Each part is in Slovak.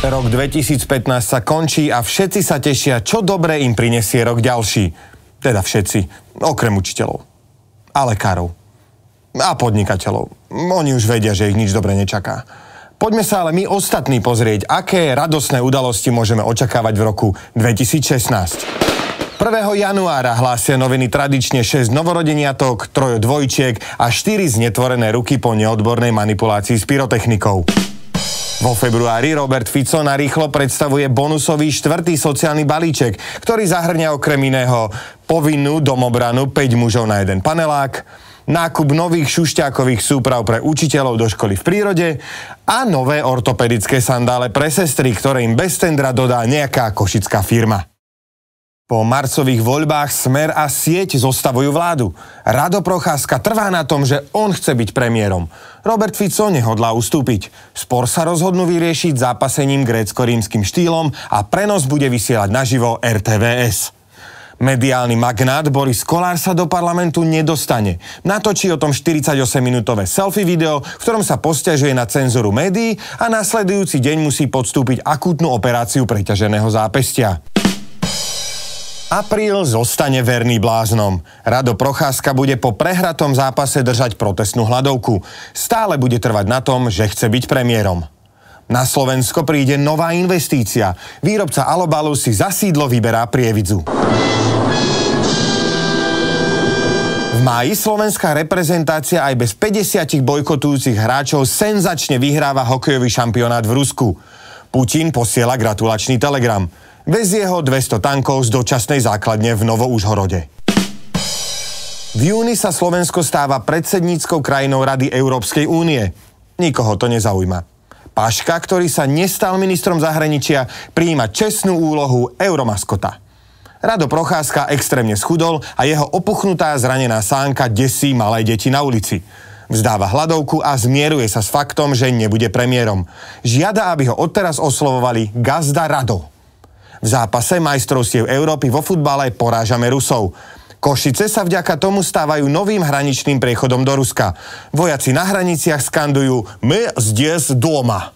Rok 2015 sa končí a všetci sa tešia, čo dobre im prinesie rok ďalší. Teda všetci, okrem učiteľov. A lekárov. A podnikateľov. Oni už vedia, že ich nič dobre nečaká. Poďme sa ale my ostatní pozrieť, aké radosné udalosti môžeme očakávať v roku 2016. 1. januára hlásia noviny tradične 6 novorodeniatok, 3 dvojčiek a 4 znetvorené ruky po neodbornej manipulácii s pyrotechnikou. Vo februári Robert Fico narýchlo predstavuje bonusový 4. sociálny balíček, ktorý zahŕňa okrem iného povinnú domobranu 5 mužov na 1 panelák, nákup nových šušťákových súprav pre učiteľov do školy v prírode a nové ortopedické sandále pre sestry, ktoré im bez tendra dodá nejaká košická firma. Po marcových voľbách Smer a Sieť zostavujú vládu. Rado Procházka trvá na tom, že on chce byť premiérom. Robert Fico nehodlá ustúpiť. Spor sa rozhodnú vyriešiť zápasením grécko-rímskym štýlom a prenos bude vysielať naživo RTVS. Mediálny magnát Boris Kollár sa do parlamentu nedostane. Natočí o tom 48-minútové selfie video, v ktorom sa posťažuje na cenzúru médií a nasledujúci deň musí podstúpiť akútnu operáciu preťaženého zápestia. Apríl zostane verný bláznom. Rado Procházka bude po prehratom zápase držať protestnú hladovku. Stále bude trvať na tom, že chce byť premiérom. Na Slovensko príde nová investícia. Výrobca alobalu si za sídlo vyberá Prievidzu. V máji slovenská reprezentácia aj bez 50 bojkotujúcich hráčov senzačne vyhráva hokejový šampionát v Rusku. Putin posiela gratulačný telegram. Vezie ho 200 tankov z dočasnej základne v Novo-Užhorode. V júni sa Slovensko stáva predsedníckou krajinou Rady Európskej únie. Nikoho to nezaujíma. Paška, ktorý sa nestal ministrom zahraničia, prijíma čestnú úlohu euromaskota. Rado Procházka extrémne schudol a jeho opuchnutá zranená sánka desí malé deti na ulici. Vzdáva hladovku a zmieruje sa s faktom, že nebude premiérom. Žiada, aby ho odteraz oslovovali Gazda Rado. V zápase majstrovstiev Európy vo futbale porážame Rusov. Košice sa vďaka tomu stávajú novým hraničným priechodom do Ruska. Vojaci na hraniciach skandujú "My zdjes doma".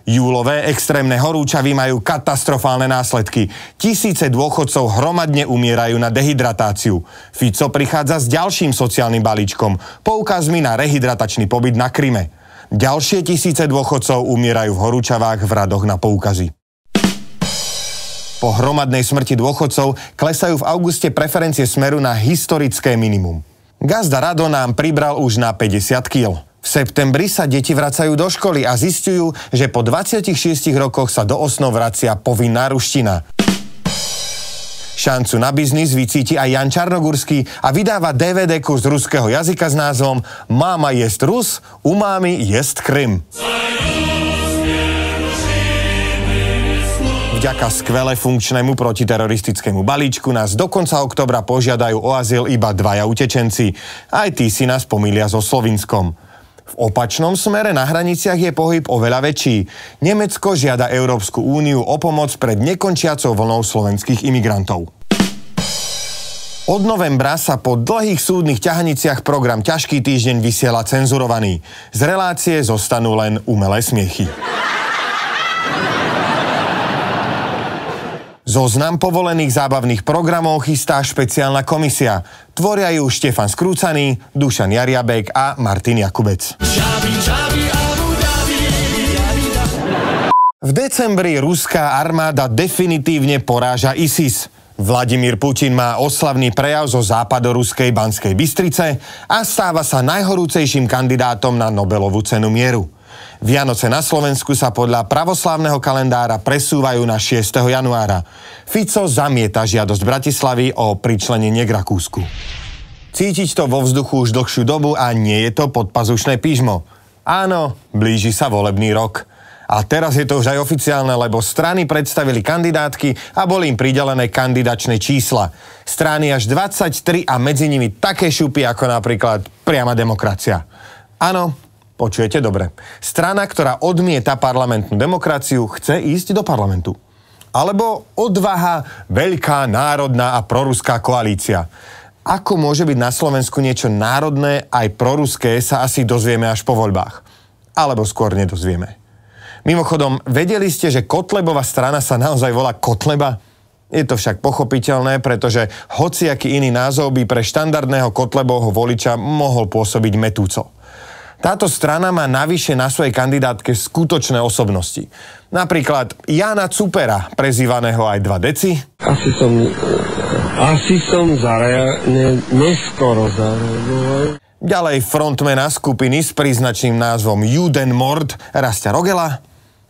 Júlové extrémne horúčavy majú katastrofálne následky. Tisíce dôchodcov hromadne umierajú na dehydratáciu. Fico prichádza s ďalším sociálnym balíčkom, poukazmi na rehydratačný pobyt na Kryme. Ďalšie tisíce dôchodcov umierajú v horúčavách v radoch na poukazy. Po hromadnej smrti dôchodcov klesajú v auguste preferencie Smeru na historické minimum. Gazda Rado nám pribral už na 50 kg. V septembri sa deti vracajú do školy a zisťujú, že po 26 rokoch sa do osnov vracia povinná ruština. Šancu na biznis vycíti aj Jan Čarnogurský a vydáva DVD-ku z ruského jazyka s názvom Máma jest Rus, u mámy jest Krym. Vďaka skvele funkčnému protiteroristickému balíčku nás do konca októbra požiadajú o azyl iba 2 utečenci. Aj tí si nás pomýlia so Slovinskom. V opačnom smere na hraniciach je pohyb oveľa väčší. Nemecko žiada Európsku úniu o pomoc pred nekončiacou vlnou slovenských imigrantov. Od novembra sa po dlhých súdnych ťahaniciach program Ťažký týždeň vysiela cenzurovaný. Z relácie zostanú len umelé smiechy. Zoznam povolených zábavných programov chystá špeciálna komisia. Tvoria ju Štefan Skrúcaný, Dušan Jariabek a Martin Jakubec. V decembri ruská armáda definitívne poráža ISIS. Vladimír Putin má oslavný prejav zo západoruskej Banskej Bystrice a stáva sa najhorúcejším kandidátom na Nobelovú cenu mieru. Vianoce na Slovensku sa podľa pravoslávneho kalendára presúvajú na 6. januára. Fico zamieta žiadosť Bratislavy o pričlenenie k Rakúsku. Cítiť to vo vzduchu už dlhšiu dobu a nie je to podpazušné pížmo. Áno, blíži sa volebný rok. A teraz je to už aj oficiálne, lebo strany predstavili kandidátky a boli im pridelené kandidačné čísla. Strany až 23 a medzi nimi také šupy ako napríklad Priama demokracia. Áno, počujete dobre. Strana, ktorá odmieta parlamentnú demokraciu, chce ísť do parlamentu. Alebo Odvaha, veľká národná a proruská koalícia. Ako môže byť na Slovensku niečo národné aj proruské, sa asi dozvieme až po voľbách. Alebo skôr nedozvieme. Mimochodom, vedeli ste, že Kotlebova strana sa naozaj volá Kotleba? Je to však pochopiteľné, pretože hociaký iný názov by pre štandardného Kotlebovho voliča mohol pôsobiť mätúco. Táto strana má navyše na svojej kandidátke skutočné osobnosti. Napríklad Jána Cupera, prezývaného aj 2 deci. Asi som neskoro zareagoval. Ďalej frontmana skupiny s príznačným názvom Judenmord Rastia Rogela,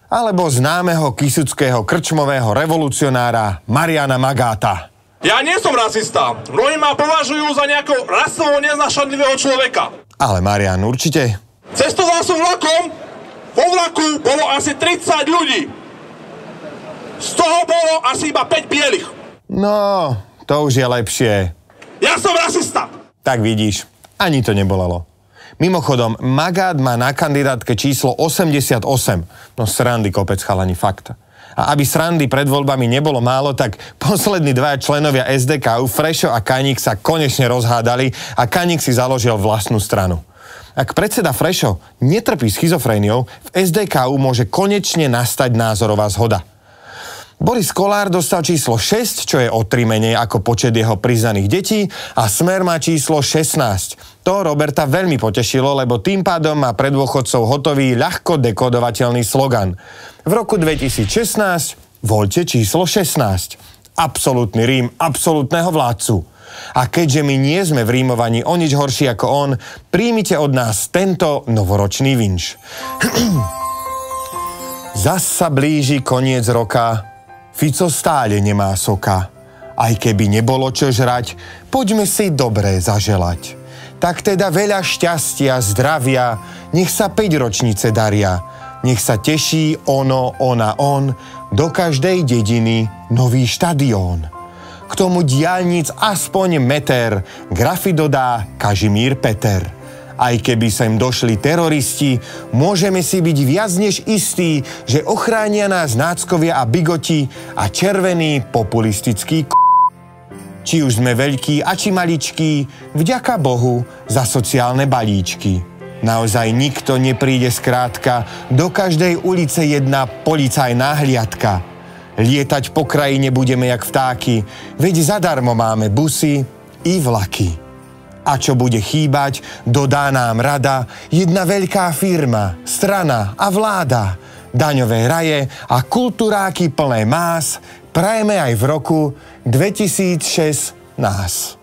alebo známeho kisuckého krčmového revolucionára Mariana Magáta. Ja nie som rasista. Mnohí ma považujú za nejakého rasovo neznašanlivého človeka. Ale Marian určite. Cestoval som vlakom. Vo vlaku bolo asi 30 ľudí. Z toho bolo asi iba 5 bielých. No, to už je lepšie. Ja som rasista. Tak vidíš, ani to nebolelo. Mimochodom, Magát má na kandidátke číslo 88. No srandy kopec, chalani, fakt. A aby srandy pred voľbami nebolo málo, tak poslední 2 členovia SDK, Frešo a Kaník, sa konečne rozhádali a Kaník si založil vlastnú stranu. Ak predseda Frešo netrpí schizofréniou, v SDK môže konečne nastať názorová zhoda. Boris Kollár dostal číslo 6, čo je o 3 menej ako počet jeho priznaných detí, a Smer má číslo 16. To Roberta veľmi potešilo, lebo tým pádom má pre dôchodcov hotový ľahko dekodovateľný slogan. V roku 2016 voľte číslo 16. Absolútny rím absolútneho vládcu. A keďže my nie sme v rímovaní o nič horší ako on, príjmite od nás tento novoročný vinš. Zas sa blíži koniec roka, Fico stále nemá soka. Aj keby nebolo čo žrať, poďme si dobre zaželať. Tak teda veľa šťastia, zdravia, nech sa 5 ročnice daria. Nech sa teší ono, ona, on, do každej dediny nový štadión. K tomu diaľnic aspoň meter, grafy dodá Kažimír Peter. Aj keby sem došli teroristi, môžeme si byť viac než istí, že ochránia nás náckovia a bigoti a červený populistický Či už sme veľkí a či maličkí, vďaka Bohu za sociálne balíčky. Naozaj nikto nepríde skrátka, do každej ulice jedna policajná hliadka. Lietať po krajine budeme jak vtáky, veď zadarmo máme busy i vlaky. A čo bude chýbať, dodá nám rada, jedna veľká firma, strana a vláda. Daňové raje a kultúráky plné más, prajeme aj v roku 2006 nás.